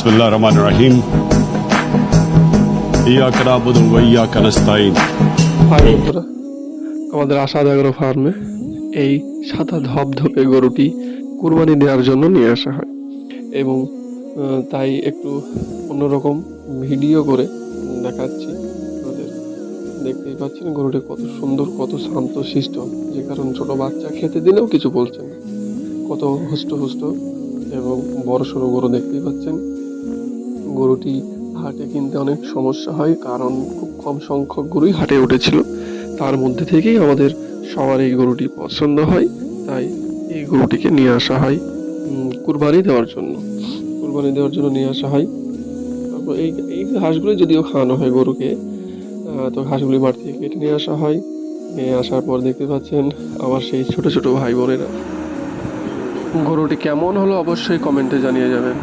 বিসমিল্লাহির রহমানির রহিম। ইয়াকা না'বুদু ওয়া ইয়াকা নাস্তাঈন। হাই বন্ধুরা, আমাদের আশাদ এগ্রো ফার্মে এই সাদা ধপধপে গরুটি কুরবানি দেওয়ার জন্য নিয়ে আসা হয় এবং তাই একটু অন্যরকম ভিডিও করে দেখাচ্ছি আপনাদের। দেখতেই পাচ্ছেন গরুটি কত সুন্দর, কত শান্ত শিষ্ট, যে কারণ ছোট বাচ্চা খেতে দিলেও কিছু বলছে না, কত হুষ্ট এবং বড় সড়ো গরু দেখতেই পাচ্ছেন। গরুটি হাটে কিনতে অনেক সমস্যা হয়, কারণ খুব কম সংখ্যক গরুই হাটে উঠেছিল। তার মধ্যে থেকেই আমাদের সবার এই গরুটি পছন্দ হয়, তাই এই গরুটিকে নিয়ে আসা হয় কুরবানি দেওয়ার জন্য। নিয়ে আসা হয়। তারপর এই এই ঘাসগুলো যদিও খাওয়ানো হয় গরুকে, তো ঘাসগুলি মাঠ থেকে কেটে নিয়ে আসা হয়। নিয়ে আসার পর দেখতে পাচ্ছেন আমার সেই ছোট ছোট ভাই বোনেরা। গরুটি কেমন হলো অবশ্যই কমেন্টে জানিয়ে যাবেন।